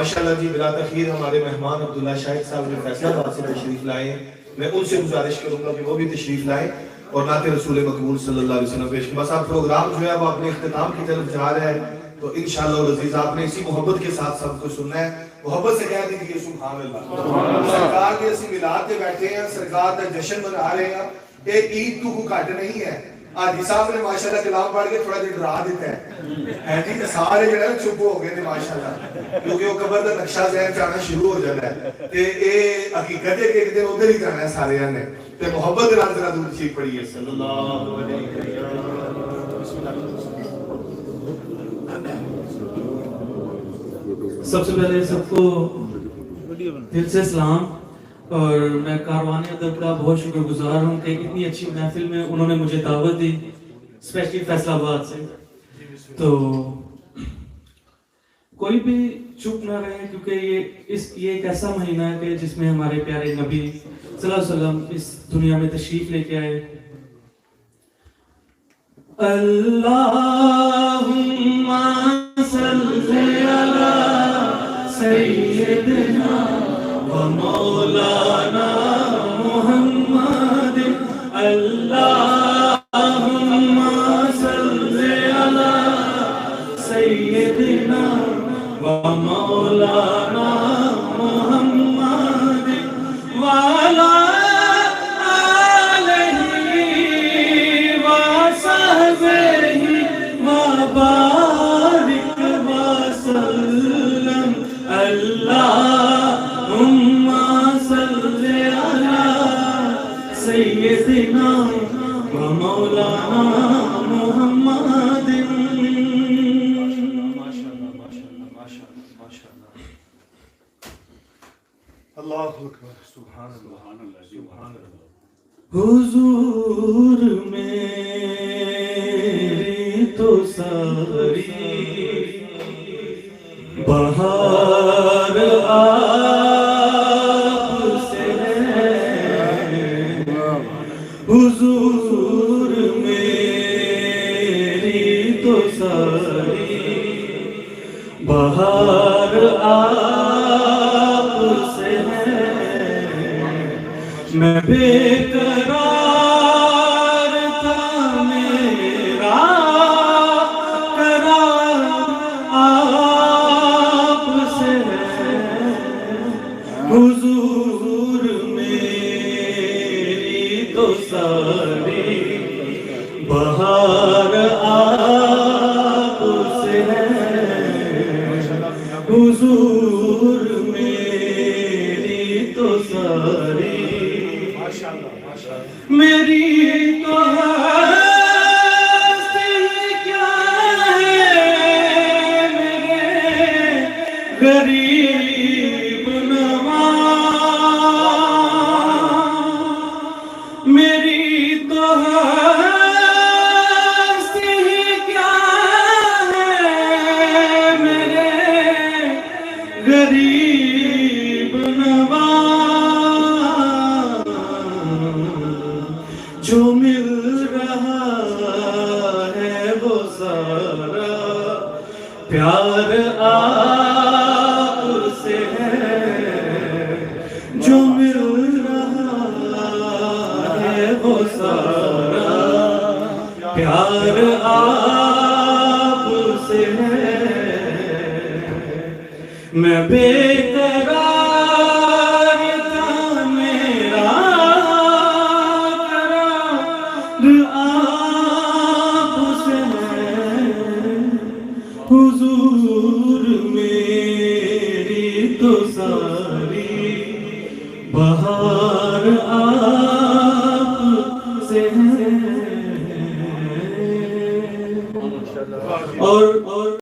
माशाल्लाह जी बिला तखीर हमारे मेहमान अब्दुल्ला शाहिद साहब जो फैसलाबाद से तशरीफ लाए हैं, मैं उनसे गुजारिश करूंगा कि वो भी तशरीफ लाए और नाते रसूल मकबूल सल्लल्लाहु अलैहि वसल्लम पेश। बस आप प्रोग्राम जो है वो अपने इख्तिताम की तरफ जा रहा है, तो इंशाअल्लाह अज़ीज़ आपने इसी मोहब्बत के साथ सबको सुनना है। मोहब्बत से कह दीजिए सुभान अल्लाह। सरकार के असि मिलाद पे बैठे हैं, सरकार का जश्न मना रहे हैं। एक ईद तो घट नहीं है। आज साहब ने माशाल्लाह कलाम पढ़ के थोड़ा जिहा डरा दिता है जी, तो सारे जो है चुप हो गए ने माशाल्लाह, क्योंकि वो कबर का नक्शा ज़हन च आना शुरू हो जाता है ते ये हकीकत है कि एक दिन उधर ही जाना है सारे ने। ते मोहब्बत के नाल जरा दूर ठीक पढ़िए सल्लल्लाहु अलैहि वसल्लम। सबसे पहले सबको दिल से सलाम, और मैं कारवानी अदब का बहुत शुक्रगुजार हूँ कि इतनी अच्छी महफिल में उन्होंने मुझे दावत दी, स्पेशली फैसलाबाद से। तो कोई भी चुप ना रहे, क्योंकि ये एक ऐसा महीना है कि जिसमें हमारे प्यारे नबी सल्लल्लाहु अलैहि वसल्लम इस दुनिया में तशरीफ लेके आए। अल्लाहुम्मा सल्ली अला सय्यिदना व मौलाना मुहम्मद। अल्लाहुम्मा सल्ली अला सय्यिदना व मौलाना मुहम्मद व अला आलिहि व सहबिहि व बारिक व सल्लम। अल्लाहुम्मा सल्ली अला सय्यिदिना व मौलाना मुहम्मद। अल्लाहु अकबर सुभान अल्लाह सुभान अल्लाह। हुजूर मेरी तो सारी बहार आपसे है, हुजूर मेरी तो सारी बहार आपसे है। मैं बेकरार था, मेरा करार आपसे है, हुजूर मेरी तो सारी बहार आपसे है, हुजूर मेरी तो सारी मेरी तो हस्ती क्या है, मेरे गरीब नवाज। मेरी तो हस्ती क्या है, मेरे गरीब नवाज। जो मिल रहा है वो सारा प्यार आपसे है, जो मिल रहा है वो सारा प्यार आपसे है। मैं बेकरार